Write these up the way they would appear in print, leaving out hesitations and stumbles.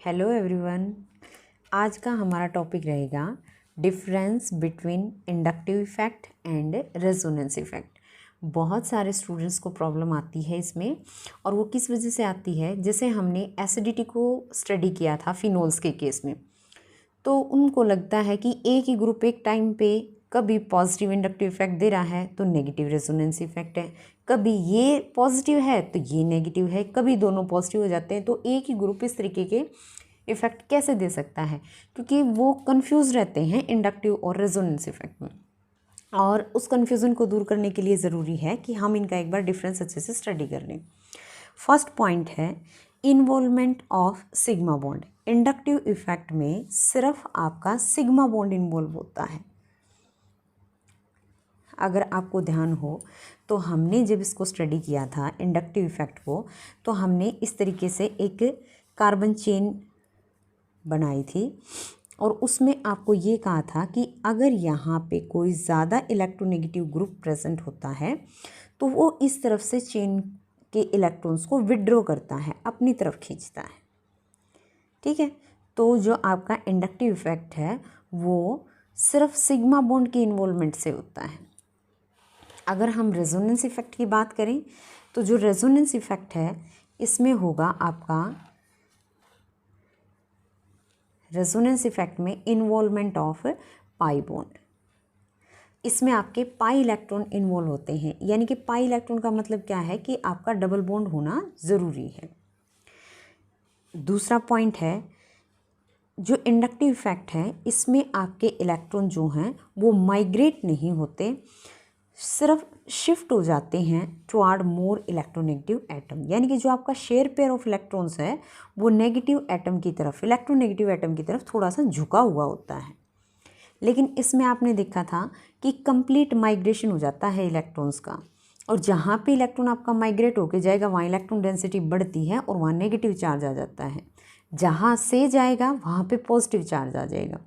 Hello everyone. आज का हमारा टॉपिक रहेगा difference between inductive effect and resonance effect. बहुत सारे स्टूडेंट्स को प्रॉब्लम आती है इसमें, और वो किस वजह से आती है, जैसे हमने एसिडिटी को स्टडी किया था फिनोल्स के केस में, तो उनको लगता है कि एक ही ग्रुप एक टाइम पे कभी पॉजिटिव इंडक्टिव इफेक्ट दे रहा है तो नेगेटिव रेजोनेंस इफेक्ट है, कभी ये पॉजिटिव है तो ये नेगेटिव है, कभी दोनों पॉजिटिव हो जाते हैं। तो एक ही ग्रुप इस तरीके के इफेक्ट कैसे दे सकता है, क्योंकि वो कंफ्यूज रहते हैं इंडक्टिव और रेजोनेंस इफेक्ट में। और उस कन्फ्यूज़न को दूर करने के लिए ज़रूरी है कि हम इनका एक बार डिफरेंस अच्छे से स्टडी कर लें। फर्स्ट पॉइंट है involvement of sigma bond. Inductive effect में सिर्फ आपका सिग्मा बॉन्ड इन्वॉल्व होता है। अगर आपको ध्यान हो तो हमने जब इसको स्टडी किया था इंडक्टिव इफेक्ट को, तो हमने इस तरीके से एक कार्बन चेन बनाई थी और उसमें आपको ये कहा था कि अगर यहाँ पे कोई ज़्यादा इलेक्ट्रोनेगेटिव ग्रुप प्रेजेंट होता है तो वो इस तरफ से चेन के इलेक्ट्रॉन्स को विड्रॉ करता है, अपनी तरफ खींचता है। ठीक है, तो जो आपका इंडक्टिव इफेक्ट है वो सिर्फ सिग्मा बॉन्ड की इन्वॉल्वमेंट से होता है। अगर हम रेजोनेंस इफेक्ट की बात करें तो जो रेजोनेंस इफेक्ट है इसमें होगा आपका रेजोनेंस इफेक्ट में इन्वॉल्वमेंट ऑफ पाई बॉन्ड। इसमें आपके पाई इलेक्ट्रॉन इन्वॉल्व होते हैं, यानी कि पाई इलेक्ट्रॉन का मतलब क्या है कि आपका डबल बॉन्ड होना ज़रूरी है। दूसरा पॉइंट है जो इंडक्टिव इफेक्ट है, इसमें आपके इलेक्ट्रॉन जो हैं वो माइग्रेट नहीं होते, सिर्फ शिफ्ट हो जाते हैं टुवर्ड मोर इलेक्ट्रोनेगेटिव एटम, यानी कि जो आपका शेयर पेयर ऑफ इलेक्ट्रॉन्स है वो नेगेटिव एटम की तरफ, इलेक्ट्रोनेगेटिव एटम की तरफ थोड़ा सा झुका हुआ होता है। लेकिन इसमें आपने देखा था कि कंप्लीट माइग्रेशन हो जाता है इलेक्ट्रॉन्स का, और जहाँ पे इलेक्ट्रॉन आपका माइग्रेट होके जाएगा वहाँ इलेक्ट्रॉन डेंसिटी बढ़ती है और वहाँ नेगेटिव चार्ज आ जाता है। जहाँ से जाएगा वहाँ पे पॉजिटिव चार्ज आ जाएगा,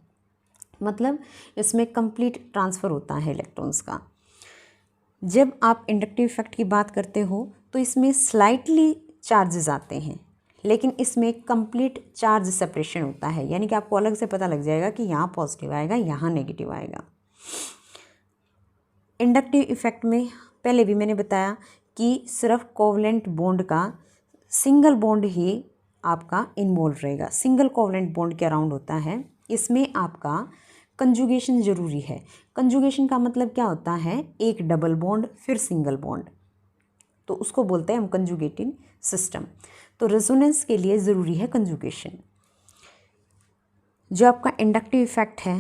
मतलब इसमें कंप्लीट ट्रांसफ़र होता है इलेक्ट्रॉन्स का। जब आप इंडक्टिव इफेक्ट की बात करते हो तो इसमें स्लाइटली चार्जेस आते हैं, लेकिन इसमें कंप्लीट चार्ज सेपरेशन होता है, यानी कि आपको अलग से पता लग जाएगा कि यहाँ पॉजिटिव आएगा, यहाँ नेगेटिव आएगा। इंडक्टिव इफेक्ट में पहले भी मैंने बताया कि सिर्फ कोवलेंट बॉन्ड का सिंगल बॉन्ड ही आपका इन्वॉल्व रहेगा, सिंगल कोवलेंट बॉन्ड के अराउंड होता है। इसमें आपका कंजुगेशन ज़रूरी है। कंजुगेशन का मतलब क्या होता है, एक डबल बॉन्ड फिर सिंगल बॉन्ड, तो उसको बोलते हैं हम कंजुगेटिंग सिस्टम। तो रेजोनेंस के लिए ज़रूरी है कंजुगेशन। जो आपका इंडक्टिव इफेक्ट है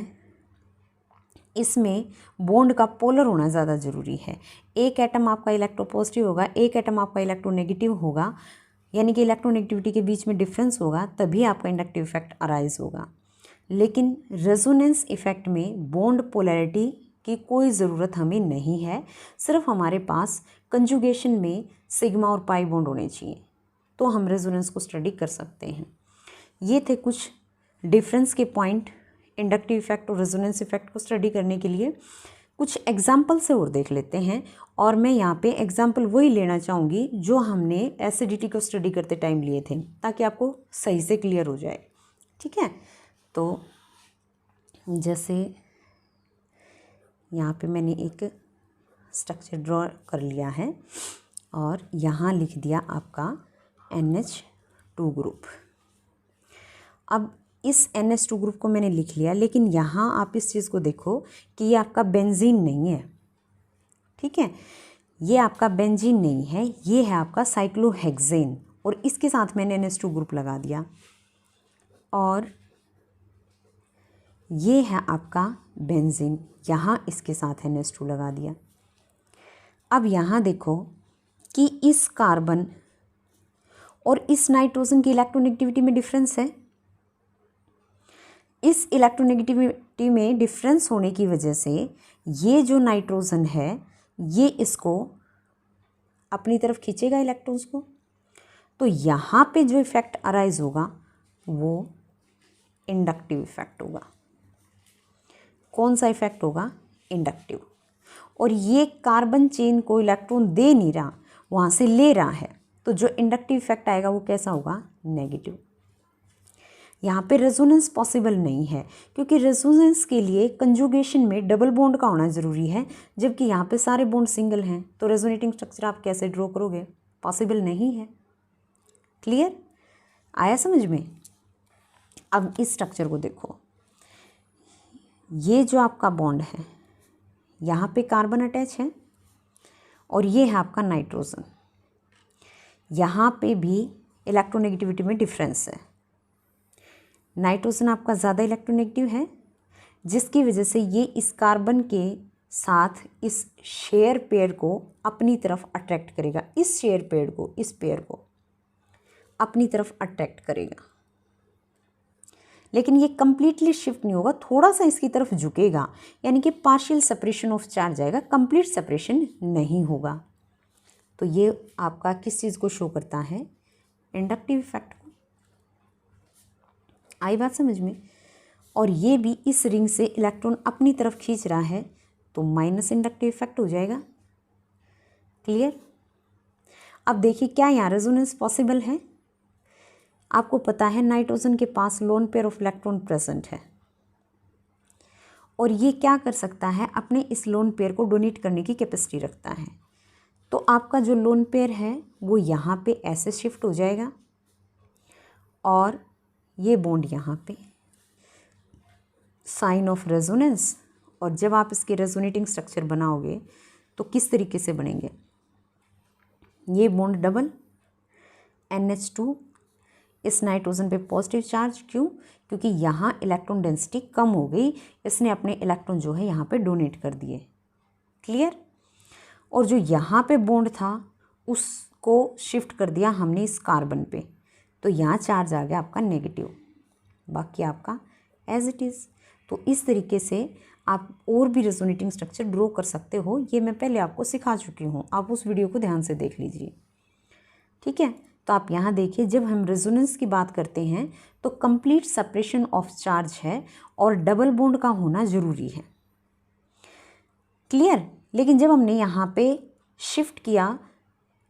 इसमें बॉन्ड का पोलर होना ज़्यादा ज़रूरी है। एक एटम आपका इलेक्ट्रोपॉजिटिव होगा, एक एटम आपका इलेक्ट्रोनेगेटिव होगा, यानी कि इलेक्ट्रोनेगेटिविटी के बीच में डिफरेंस होगा, तभी आपका इंडक्टिव इफेक्ट अराइज होगा। लेकिन रेजोनेंस इफेक्ट में बॉन्ड पोलैरिटी की कोई ज़रूरत हमें नहीं है, सिर्फ हमारे पास कंजुगेशन में सिग्मा और पाई बॉन्ड होने चाहिए, तो हम रेजोनेंस को स्टडी कर सकते हैं। ये थे कुछ डिफरेंस के पॉइंट इंडक्टिव इफेक्ट और रेजोनेंस इफेक्ट को स्टडी करने के लिए। कुछ एग्जाम्पल से और देख लेते हैं, और मैं यहाँ पे एग्जाम्पल वही लेना चाहूँगी जो हमने एसिडिटी को स्टडी करते टाइम लिए थे, ताकि आपको सही से क्लियर हो जाए। ठीक है, तो जैसे यहाँ पे मैंने एक स्ट्रक्चर ड्रॉ कर लिया है और यहाँ लिख दिया आपका NH2 ग्रुप। अब इस NH2 ग्रुप को मैंने लिख लिया, लेकिन यहाँ आप इस चीज़ को देखो कि ये आपका बेंजीन नहीं है। ठीक है, ये आपका बेंजीन नहीं है, ये है आपका साइक्लोहेक्सेन, और इसके साथ मैंने NH2 ग्रुप लगा दिया, और ये है आपका बेंजीन, यहाँ इसके साथ NH2 लगा दिया। अब यहाँ देखो कि इस कार्बन और इस नाइट्रोजन की इलेक्ट्रोनेगेटिविटी में डिफरेंस है। इस इलेक्ट्रोनेगेटिविटी में डिफरेंस होने की वजह से ये जो नाइट्रोजन है ये इसको अपनी तरफ खींचेगा इलेक्ट्रॉन्स को, तो यहाँ पे जो इफेक्ट अराइज होगा वो इंडक्टिव इफेक्ट होगा। कौन सा इफेक्ट होगा, इंडक्टिव। और ये कार्बन चेन को इलेक्ट्रॉन दे नहीं रहा, वहाँ से ले रहा है, तो जो इंडक्टिव इफेक्ट आएगा वो कैसा होगा, नेगेटिव। यहाँ पे रेजोनेंस पॉसिबल नहीं है, क्योंकि रेजोनेंस के लिए कंजुगेशन में डबल बॉन्ड का होना ज़रूरी है, जबकि यहाँ पे सारे बॉन्ड सिंगल हैं। तो रेजोनेटिंग स्ट्रक्चर आप कैसे ड्रॉ करोगे, पॉसिबल नहीं है। क्लियर, आया समझ में। अब इस स्ट्रक्चर को देखो, ये जो आपका बॉन्ड है, यहाँ पे कार्बन अटैच है और ये है आपका नाइट्रोजन। यहाँ पे भी इलेक्ट्रोनेगेटिविटी में डिफरेंस है। नाइट्रोजन आपका ज़्यादा इलेक्ट्रोनेगेटिव है, जिसकी वजह से ये इस कार्बन के साथ इस शेयर पेयर को अपनी तरफ अट्रैक्ट करेगा, इस शेयर पेयर को, इस पेयर को अपनी तरफ अट्रैक्ट करेगा। लेकिन ये कंप्लीटली शिफ्ट नहीं होगा, थोड़ा सा इसकी तरफ झुकेगा, यानी कि पार्शियल सेपरेशन ऑफ चार्ज आएगा, कंप्लीट सेपरेशन नहीं होगा। तो ये आपका किस चीज़ को शो करता है, इंडक्टिव इफेक्ट को। आई बात समझ में। और ये भी इस रिंग से इलेक्ट्रॉन अपनी तरफ खींच रहा है, तो माइनस इंडक्टिव इफेक्ट हो जाएगा। क्लियर। अब देखिए क्या यहाँ रेजोनेंस पॉसिबल है। आपको पता है नाइट्रोजन के पास lone pair of electron present है, और ये क्या कर सकता है, अपने इस लोन पेयर को डोनेट करने की कैपेसिटी रखता है। तो आपका जो लोन पेयर है वो यहाँ पे ऐसे शिफ्ट हो जाएगा, और ये बॉन्ड यहाँ पे, साइन ऑफ रेजोनेंस। और जब आप इसके रेजोनेटिंग स्ट्रक्चर बनाओगे तो किस तरीके से बनेंगे, ये बॉन्ड डबल, NH2, इस नाइट्रोजन पे पॉजिटिव चार्ज, क्यों, क्योंकि यहाँ इलेक्ट्रॉन डेंसिटी कम हो गई, इसने अपने इलेक्ट्रॉन जो है यहाँ पे डोनेट कर दिए। क्लियर। और जो यहाँ पे बॉन्ड था उसको शिफ्ट कर दिया हमने इस कार्बन पे, तो यहाँ चार्ज आ गया आपका नेगेटिव, बाकी आपका एज इट इज़। तो इस तरीके से आप और भी रेजोनेटिंग स्ट्रक्चर ड्रॉ कर सकते हो, ये मैं पहले आपको सिखा चुकी हूँ, आप उस वीडियो को ध्यान से देख लीजिए। ठीक है। तो आप यहाँ देखिए, जब हम रेजोनेंस की बात करते हैं तो कंप्लीट सेपरेशन ऑफ चार्ज है और डबल बॉन्ड का होना ज़रूरी है। क्लियर। लेकिन जब हमने यहाँ पे शिफ्ट किया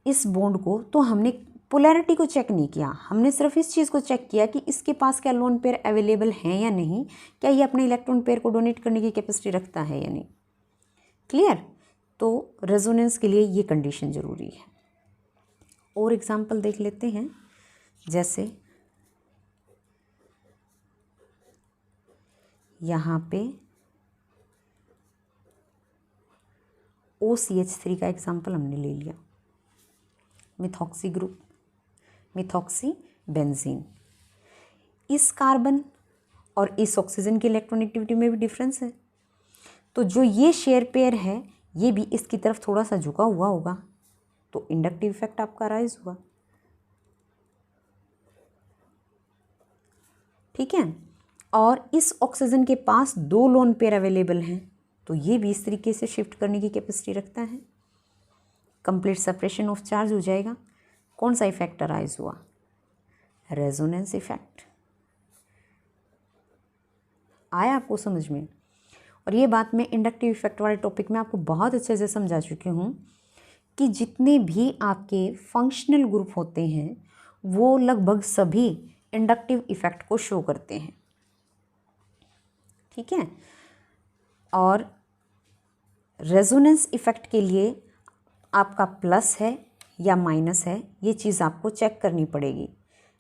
इस बॉन्ड को, तो हमने पोलैरिटी को चेक नहीं किया, हमने सिर्फ इस चीज़ को चेक किया कि इसके पास क्या लोन पेयर अवेलेबल हैं या नहीं, क्या ये अपने इलेक्ट्रॉन पेयर को डोनेट करने की कैपेसिटी रखता है या नहीं। क्लियर। तो रेजोनेंस के लिए ये कंडीशन ज़रूरी है। और एग्जाम्पल देख लेते हैं, जैसे यहाँ पे OCH3 का एग्जाम्पल हमने ले लिया, मिथॉक्सी ग्रुप, मिथॉक्सी बेंजीन। इस कार्बन और इस ऑक्सीजन की इलेक्ट्रोनेगेटिविटी में भी डिफरेंस है, तो जो ये शेयर पेयर है ये भी इसकी तरफ थोड़ा सा झुका हुआ होगा, तो इंडक्टिव इफेक्ट आपका राइज हुआ। ठीक है। और इस ऑक्सीजन के पास 2 लोन पेयर अवेलेबल हैं, तो ये भी इस तरीके से शिफ्ट करने की कैपेसिटी रखता है, कंप्लीट सेपरेशन ऑफ चार्ज हो जाएगा। कौन सा इफेक्ट राइज हुआ, रेजोनेंस इफेक्ट। आया आपको समझ में। और ये बात मैं इंडक्टिव इफेक्ट वाले टॉपिक में आपको बहुत अच्छे से समझा चुकी हूँ कि जितने भी आपके फंक्शनल ग्रुप होते हैं वो लगभग सभी इंडक्टिव इफेक्ट को शो करते हैं। ठीक है। और रेजोनेंस इफेक्ट के लिए आपका प्लस है या माइनस है, ये चीज़ आपको चेक करनी पड़ेगी।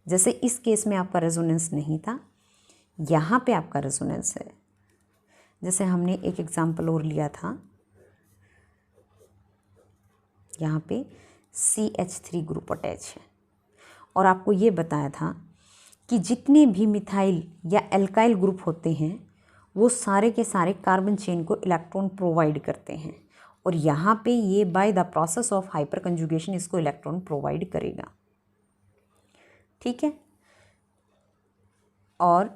जैसे इस केस में आपका रेजोनेंस नहीं था, यहाँ पे आपका रेजोनेंस है। जैसे हमने एक एग्जांपल और लिया था, यहाँ पे CH3 ग्रुप अटैच है, और आपको ये बताया था कि जितने भी मिथाइल या एल्काइल ग्रुप होते हैं वो सारे के सारे कार्बन चेन को इलेक्ट्रॉन प्रोवाइड करते हैं, और यहाँ पे ये by the process of hyper conjugation इसको इलेक्ट्रॉन प्रोवाइड करेगा। ठीक है। और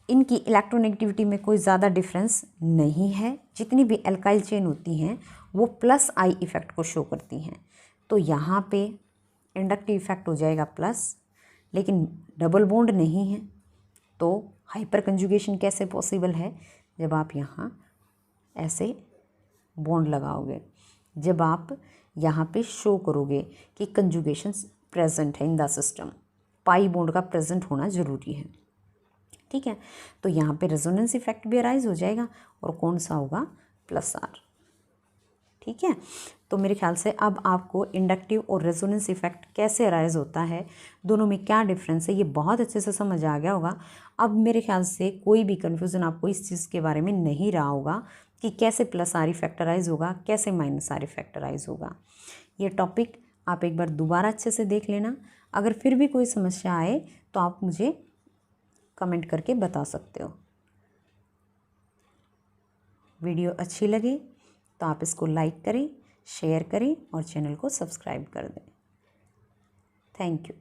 इनकी इलेक्ट्रोनेगेटिविटी में कोई ज़्यादा डिफरेंस नहीं है। जितनी भी एल्काइल चेन होती हैं वो प्लस आई इफ़ेक्ट को शो करती हैं, तो यहाँ पे इंडक्टिव इफेक्ट हो जाएगा प्लस, लेकिन डबल बॉन्ड नहीं है। तो हाइपर कंजुगेशन कैसे पॉसिबल है, जब आप यहाँ ऐसे बॉन्ड लगाओगे, जब आप यहाँ पे शो करोगे कि कंजुगेशन प्रेजेंट है in the system, pi bond का प्रेजेंट होना ज़रूरी है। ठीक है। तो यहाँ पे रेजोनेंस इफेक्ट भी अराइज हो जाएगा और कौन सा होगा, प्लस आर। ठीक है। तो मेरे ख्याल से अब आपको इंडक्टिव और रेजोनेंस इफेक्ट कैसे अराइज होता है, दोनों में क्या डिफरेंस है, ये बहुत अच्छे से समझ आ गया होगा। अब मेरे ख्याल से कोई भी कन्फ्यूज़न आपको इस चीज़ के बारे में नहीं रहा होगा कि कैसे प्लस आर इफेक्ट अराइज होगा, कैसे माइनस आर इफेक्ट अराइज होगा। ये टॉपिक आप एक बार दोबारा अच्छे से देख लेना। अगर फिर भी कोई समस्या आए तो आप मुझे कमेंट करके बता सकते हो। वीडियो अच्छी लगे तो आप इसको लाइक करें, शेयर करें और चैनल को सब्सक्राइब कर दें। Thank you.